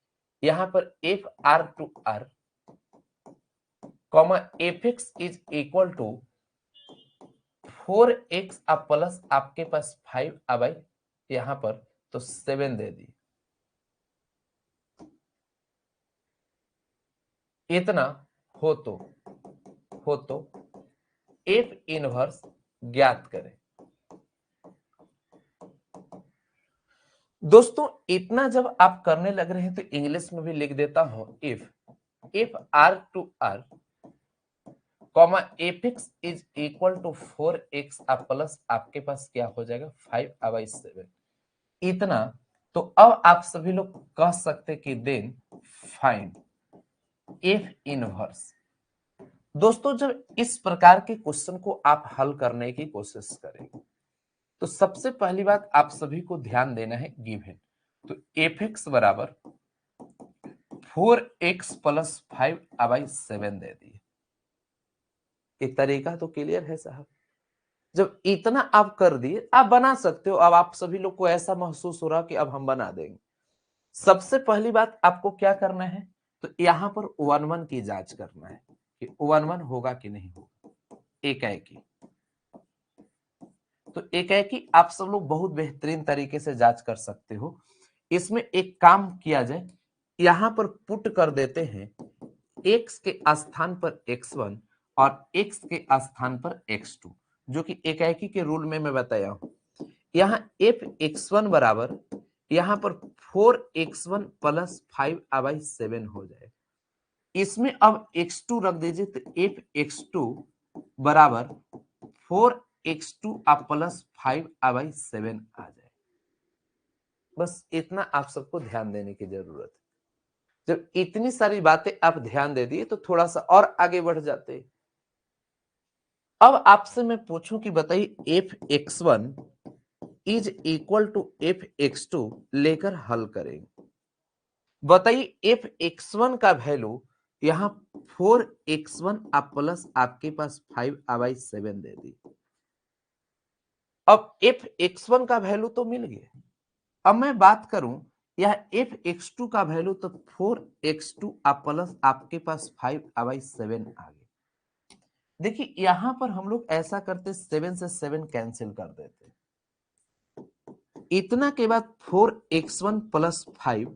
यहां पर F R to R comma F x is equal to 4x अब प्लस आपके पास 5 अब आई यहां पर तो 7 दे दी, इतना हो तो एफ इनवर्स ज्ञात करें। दोस्तों इतना जब आप करने लग रहे हैं तो इंग्लिश में भी लिख देता हूं, if R to R comma F x is equal to 4x अब प्लस आपके पास क्या हो जाएगा 5 अब 7, इतना। तो अब आप सभी लोग कह सकते कि देन फाइंड एफ इनवर्स। दोस्तों जब इस प्रकार के क्वेश्चन को आप हल करने की कोशिश करेंगे तो सबसे पहली बात आप सभी को ध्यान देना है गिवन, तो एफ एक्स बराबर 4x प्लस 5 अब 7 दे दिए। एक तरीका तो क्लियर है साहब। जब इतना आप कर दिए आप बना सकते हो। अब आप सभी लोग को ऐसा महसूस हो रहा कि अब हम बना देंगे। सबसे पहली बात आपको क्या करना है, तो यहां पर 1-1 की जांच करना है कि 1-1 होगा कि नहीं होगा। एकाएकी तो एकाएकी आप सब लोग बहुत बेहतरीन तरीके से जांच कर सकते हो। इसमें एक काम किया जाए, यहां पर पुट कर देते हैं x के स्थान पर x1 और x के स्थान पर x2, जो कि एकाएकी के रूल में मैं बताया हूं। यहां f x1 बराबर यहां पर 4x1 प्लस 5 अब 7 हो जाए। इसमें अब x2 रख दीजिए तो f x2 बराबर 4x2 अब प्लस 5 अब 7 आ जाए। बस इतना आप सबको ध्यान देने की जरूरत है। जब इतनी सारी बातें आप ध्यान दे दिए तो थोड़ा सा और आगे बढ़ जाते। अब आपसे मैं पूछूं कि बताइए f x1 is equal to f x2 लेकर हल करेंगे। बताइए एफ x1 का वैल्यू यहां 4x1 आप प्लस आपके पास 5 अब 7 दे दी। अब एफ x1 का वैल्यू तो मिल गया। अब मैं बात करूं यह एफ x2 का वैल्यू, तो 4x2 आप प्लस आपके पास 5 अब 7 आ गया। देखिए यहां पर हम लोग ऐसा करते 7 से 7 कैंसिल कर देते, इतना के बाद 4x1 प्लस 5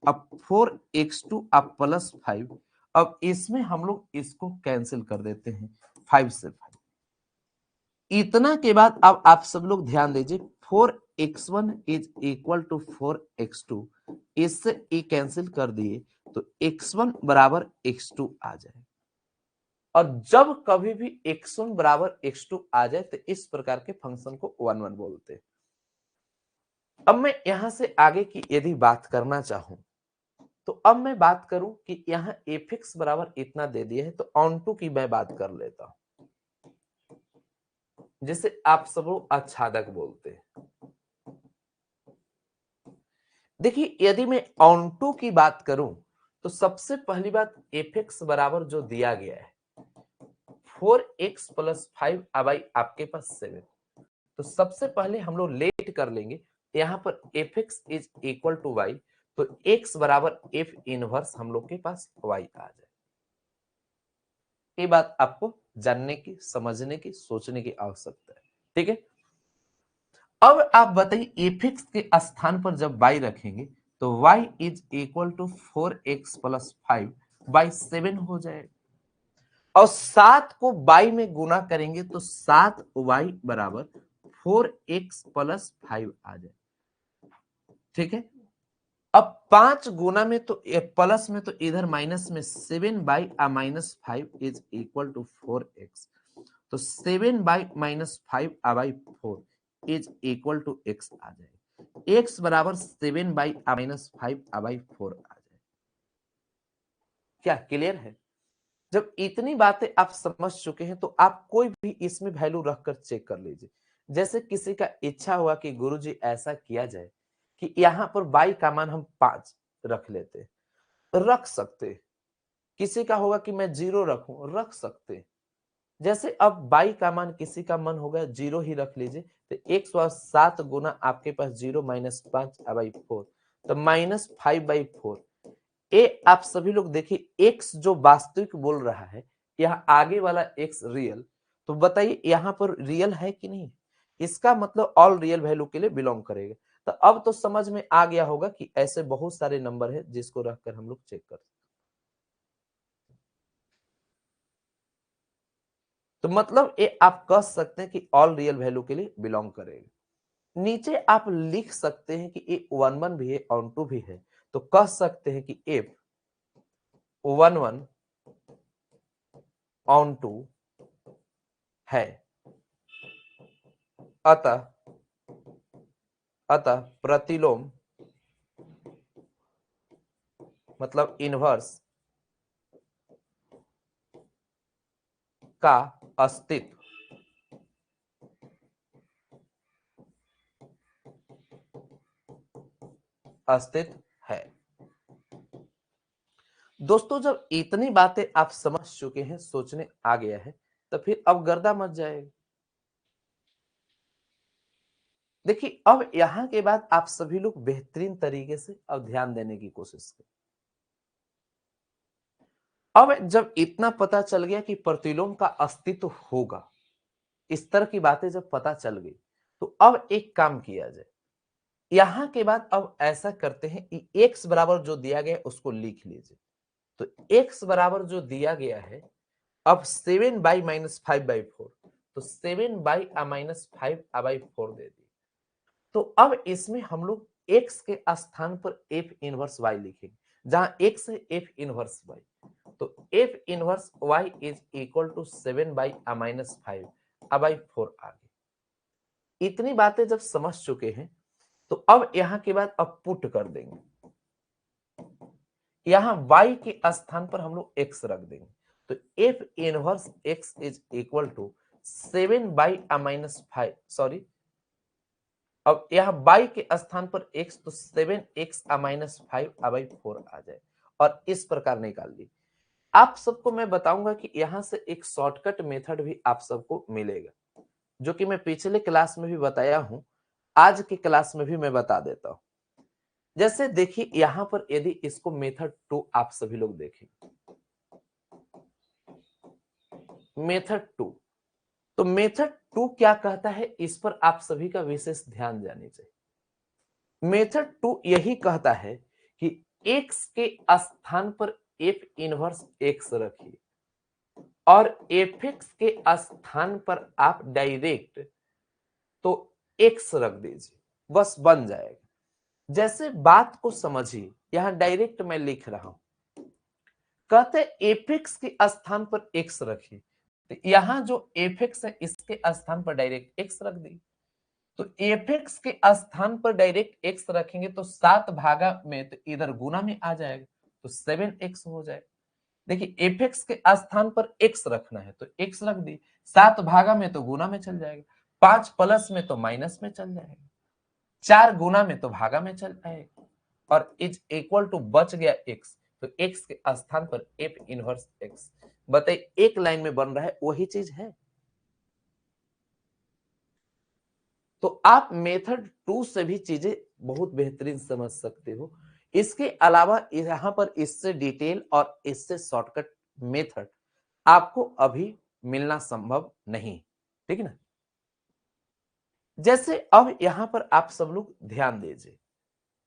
अब 4x2 अब प्लस 5, अब इसमें हम लोग इसको कैंसिल कर देते हैं 5 से 5। इतना के बाद अब आप सब लोग ध्यान दीजिए 4x1 is equal to 4x2, इससे ये कैंसिल कर दिए तो x1 बराबर x2 आ जाए। और जब कभी भी x1 बराबर x2 आ जाए तो इस प्रकार के फंक्शन को 1-1 बोलते हैं। अब मैं यहां से आगे की यदि बात करना चाहूं तो अब मैं बात करूं कि यहां fx बराबर इतना दे दिया है तो ऑन टू की मैं बात कर लेता हूं, जिसे आप सब लोग आच्छादक बोलते हैं। देखिए यदि मैं ऑन टू की बात करूं तो सबसे पहली बात fx बराबर जो दिया गया है 4x प्लस 5 अब आपके पास 7, तो सबसे पहले हम लोग लेट कर लेंगे यहां पर fx is equal to y, तो x बराबर f इनवर्स हम लोग के पास y आ जाए। ये बात आपको जानने की, समझने की, सोचने की आवश्यकता है। ठीक है, अब आप बताइए fx के स्थान पर जब y रखेंगे तो y is equal to 4x plus 5 by 7 हो जाएगा, और 7 को y में गुना करेंगे तो 7y बराबर 4x प्लस 5 आ जाए। ठीक है, अब 5 गुना में तो प्लस में तो इधर माइनस में 7 by minus 5 is equal to 4x, तो 7 by minus 5 by 4 is equal to x आ जाए। x बराबर 7 बाई माइनस 5 बाई 4 आ जाए। क्या क्लियर है? जब इतनी बातें आप समझ चुके हैं तो आप कोई भी इसमें वैल्यू रखकर चेक कर लीजिए। जैसे किसी का इच्छा हुआ कि गुरुजी ऐसा किया जाए कि यहां पर y का मान हम 5 रख लेते, रख सकते। किसी का होगा कि मैं 0 रखूं, रख सकते। जैसे अब बाई का मान किसी का मन होगा 0 ही रख लीजिए, तो 107 गुना आपके पास 0 माइनस 5/4, तो -5/4। ये आप सभी लोग देखिए x जो वास्तविक बोल रहा है, यह आगे वाला x रियल, तो बताइए यहाँ पर रियल है कि नहीं? इसका मतलब ऑल रियल वैल्यू के लिए बिलोंग करेगा। तो अब तो समझ में आ गया होगा कि ऐसे बहुत सारे नंबर है जिसको रखकर हम लोग चेक कर, तो मतलब ये आप कह सकते हैं कि ऑल रियल वैल्यू के लिए बिलोंग करेगा। नीचे आप लिख सकते हैं कि ये 11 भी है, ऑन टू भी है, तो कह सकते हैं कि if 11 ऑन टू है, अतः अतः प्रतिलोम मतलब इनवर्स का अस्तित्व अस्तित्व है। दोस्तों जब इतनी बातें आप समझ चुके हैं, सोचने आ गया है, तो फिर अब गर्दा मच जाएगा। देखिए अब यहां के बाद आप सभी लोग बेहतरीन तरीके से अब ध्यान देने की कोशिश करें। अब जब इतना पता चल गया कि प्रतिलोम का अस्तित्व होगा, इस तरह की बातें जब पता चल गई, तो अब एक काम किया जाए। यहां के बाद अब ऐसा करते हैं कि x बराबर जो दिया गया है उसको लिख लीजिए। तो x बराबर जो दिया गया है, अब 7/-5/4, तो 7/-5/4 दे दिए। तो अब इसमें हम लोग x के स्थान पर f इनवर्स y लिखेंगे, जहां x है f इनवर्स y, तो f inverse y is equal to 7/-5/4 आ गई। इतनी बातें जब समझ चुके हैं, तो अब यहां के बाद अब पुट कर देंगे, यहां y के स्थान पर हम लोग x रख देंगे, तो f inverse x is equal to 7/-5, sorry, अब यहां y के स्थान पर x, तो 7x-5/4 आ जाए, और इस प्रकार निकाल ली। आप सबको मैं बताऊंगा कि यहां से एक शॉर्टकट मेथड भी आप सबको मिलेगा, जो कि मैं पिछले क्लास में भी बताया हूं, आज के क्लास में भी मैं बता देता हूं। जैसे देखिए यहां पर यदि इसको मेथड 2 आप सभी लोग देखें, मेथड 2, तो मेथड 2 क्या कहता है, इस पर आप सभी का विशेष ध्यान जानी चाहिए। मेथड 2 यही कहता है कि x के स्थान पर f इनवर्स x रखिए, और fx के स्थान पर आप डायरेक्ट तो x रख दीजिए, बस बन जाएगा। जैसे बात को समझिए, यहां डायरेक्ट मैं लिख रहा हूं, कहते एफेक्स के स्थान पर x रखिए, तो यहां जो एफेक्स है इसके स्थान पर डायरेक्ट x रख दी, तो एफेक्स के स्थान पर डायरेक्ट x रखेंगे तो 7 भागा में तो इधर गुना में आ जाएगा, तो 7x हो जाएगा। देखिए एफेक्स के स्थान पर x रखना है, तो x रख दी, 7 भागा में तो गुना में चल जाएगा, 5 प्लस में तो माइनस में चल जाएगा, 4 गुना में तो भागा में चल आएगा, और इज इक्वल टू बच गया x, तो x के स्थान पर f इनवर्स x। बताइए एक लाइन में बन रहा है, वही चीज है। तो आप मेथड 2 से भी चीजें बहुत बेहतरीन समझ सकते हो। इसके अलावा यहां पर इससे डिटेल और इससे शॉर्टकट मेथड आपको अभी मिलना संभव नहीं, ठीक है ना। जैसे अब यहां पर आप सब लोग ध्यान दीजिए,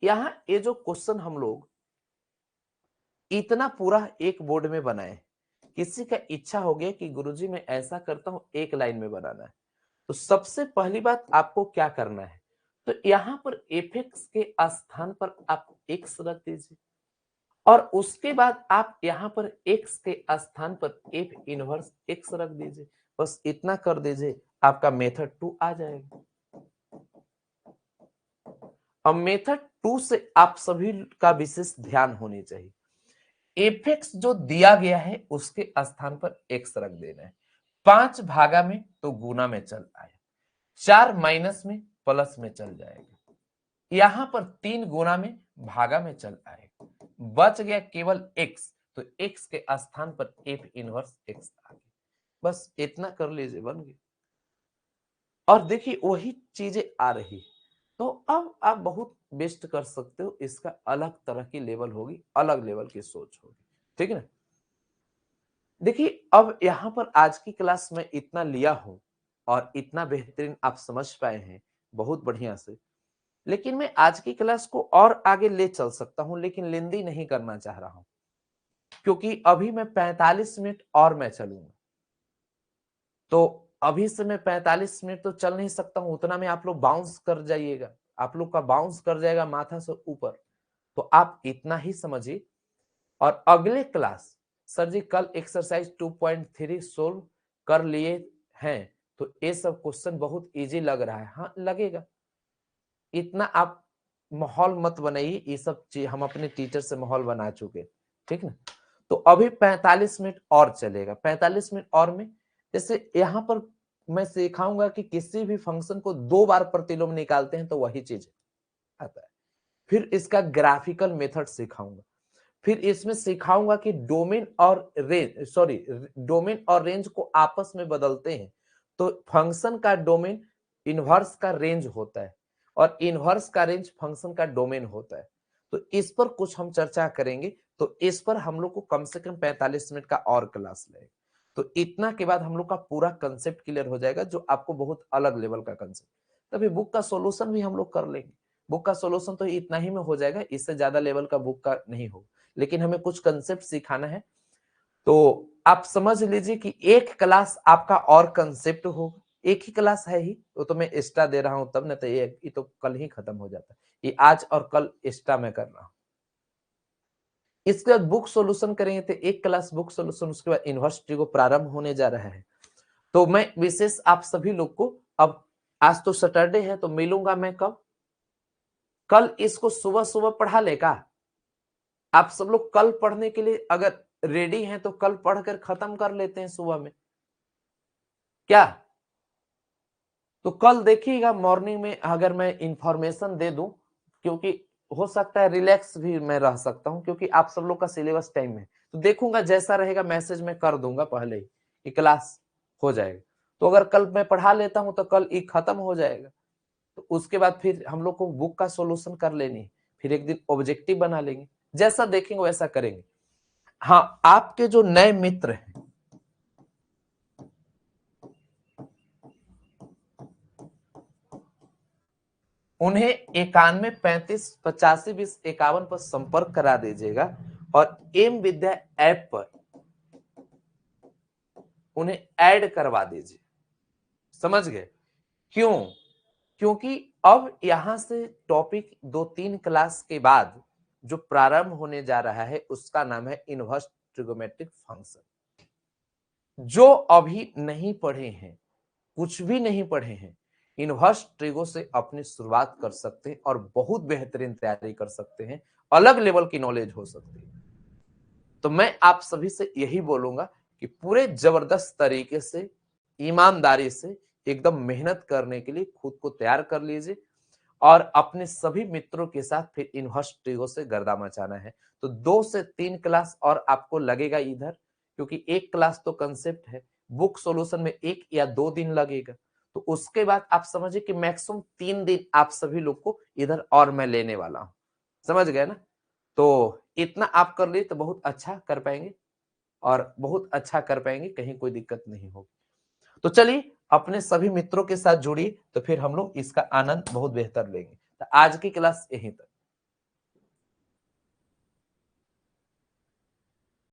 यहां ये जो क्वेश्चन हम लोग इतना पूरा एक बोर्ड में बनाए, किसी का इच्छा हो गया कि गुरुजी मैं ऐसा करता हूं एक लाइन में बनाना है, तो सबसे पहली बात आपको क्या करना है, तो यहां पर एफेक्स के स्थान पर आप एक्स रख दीजिए, और उसके बाद आप यहां पर एक्स के स्थान पर एफ इनवर्स एक्स रख दीजिए, बस इतना कर दीजिए, आपका मेथड 2 आ जाएगा। अब मेथड 2 से आप सभी का विशेष ध्यान होनी चाहिए, एफेक्स जो दिया गया है उसके स्थान पर एक्स रख देना है, 5 भागा में तो गुना में चल आया, 4 माइनस में प्लस में चल जाएगा, यहां पर 3 गुना में भागा में चल आएगा, बच गया केवल x, तो x के स्थान पर f इनवर्स x आ गया। बस इतना कर लीजिए, बन गई। और देखिए वही चीजें आ रही, तो अब आप बहुत बेस्ट कर सकते हो, इसका अलग तरह की लेवल होगी, अलग लेवल की सोच होगी, ठीक है ना। देखिए अब यहाँ पर आज की क्लास में इतना लिया हूं और इतना बेहतरीन आप समझ पाए हैं, बहुत बढ़िया से। लेकिन मैं आज की क्लास को और आगे ले चल सकता हूं, लेकिन लेंदी नहीं करना चाह रहा हूं, क्योंकि अभी मैं 45 मिनट और मैं चलूंगा। तो अभी से मैं 45 मिनट तो चल नहीं सकता हूं, उतना में आप लोग बाउंस कर जाइएगा, आप लोग का बाउंस कर जाएगा माथा से ऊपर। तो आप इतना ही समझिए। और अगले क्लास, सर जी कल एक्सरसाइज 2.3 सोल्व कर लिए हैं, तो ये सब क्वेश्चन बहुत इजी लग रहा है। हाँ लगेगा, इतना आप माहौल मत बनाइए, ये सब चीज हम अपने टीचर से माहौल बना चुके, ठीक ना। तो अभी 45 मिनट और चलेगा, 45 मिनट और में जैसे यहाँ पर मैं सिखाऊंगा कि किसी भी फंक्शन को 2 बार प्रतिलोम निकालते हैं तो वही चीज आता है। फिर इसका ग्राफिकल मेथड सिखाऊंगा, फिर इसमें सिखाऊंगा कि डोमेन और रेंज को आपस में बदलते हैं। तो फंक्शन का डोमेन इनवर्स का रेंज होता है और इनवर्स का रेंज फंक्शन का डोमेन होता है। तो इस पर कुछ हम चर्चा करेंगे, तो इस पर हम लोग को कम से कम 45 मिनट का और क्लास लगेगा। तो इतना के बाद हम लोग का पूरा कंसेप्ट क्लियर हो जाएगा, जो आपको बहुत अलग लेवल का कंसेप्ट। तभी बुक का सॉल्यूशन भी हम लोग कर लेंगे। बुक का सॉल्यूशन तो इतना ही में हो जाएगा, इससे ज्यादा लेवल का बुक का नहीं होगा, लेकिन हमें कुछ कंसेप्ट सिखाना है। तो आप समझ लीजिए कि एक क्लास आपका और कंसेप्ट होगा, एक ही क्लास है ही, तो मैं एक्स्ट्रा दे रहा हूं तब ना, तो ये तो कल ही खत्म हो जाता है, ये आज और कल एक्स्ट्रा मैं कर रहा हूं। इसके बाद बुक सॉल्यूशन करेंगे, तो एक क्लास बुक सॉल्यूशन, उसके बाद यूनिवर्सिटी को प्रारंभ होने जा रहा है। तो मैं विशेष आप सभी लोग को, अब आज तो सैटरडे है, तो मिलूंगा मैं कब, कल इसको सुबह सुबह पढ़ा लेगा। आप सब लोग कल पढ़ने के लिए अगर रेडी हैं तो कल पढ़कर खत्म कर लेते हैं सुबह में, क्या? तो कल देखिएगा मॉर्निंग में अगर मैं इंफॉर्मेशन दे दूं, क्योंकि हो सकता है रिलैक्स भी मैं रह सकता हूं, क्योंकि आप सब लोग का सिलेबस टाइम है। तो देखूंगा जैसा रहेगा मैसेज में कर दूंगा पहले ही कि क्लास हो जाएगा। तो अगर कल मैं पढ़ा लेता हूं तो कल ये खत्म हो जाएगा। तो उसके बाद फिर हम लोग को बुक का सॉल्यूशन कर लेनी है, फिर एक दिन ऑब्जेक्टिव बना लेंगे, जैसा देखेंगे वैसा करेंगे। हाँ, आपके जो नए मित्र हैं, उन्हें 91 35 85 20 51 पर संपर्क करा दीजिएगा और एम विद्या ऐप पर उन्हें ऐड करवा दीजिए। समझ गए? क्यों? क्योंकि अब यहां से टॉपिक 2-3 क्लास के बाद जो प्रारंभ होने जा रहा है उसका नाम है इनवर्स ट्रिगोमेट्रिक फंक्शन। जो अभी नहीं पढ़े हैं, कुछ भी नहीं पढ़े हैं, इनवर्स ट्रिगो से अपनी शुरुआत कर सकते हैं और बहुत बेहतरीन तैयारी कर सकते हैं, अलग लेवल की नॉलेज हो सकती है। तो मैं आप सभी से यही बोलूंगा कि पूरे जबरदस्त तरीके से, ईमानदारी से एकदम मेहनत करने के लिए खुद को तैयार कर लीजिए और अपने सभी मित्रों के साथ फिर इनवर्स ट्रिगो से गर्दा मचाना है। तो 2 से 3 क्लास और आपको लगेगा इधर, क्योंकि एक क्लास तो कंसेप्ट है, बुक सॉल्यूशन में 1 या 2 दिन लगेगा। तो उसके बाद आप समझिए कि मैक्सिमम 3 दिन आप सभी लोग को इधर और मैं लेने वाला हूं। समझ गए ना? तो इतना आप कर लिए तो बहुत अच्छा कर पाएंगे और बहुत अच्छा कर पाएंगे, कहीं कोई दिक्कत नहीं होगी। तो चलिए अपने सभी मित्रों के साथ जुड़िए, तो फिर हम लोग इसका आनंद बहुत बेहतर लेंगे। तो आज की क्लास यहीं तक।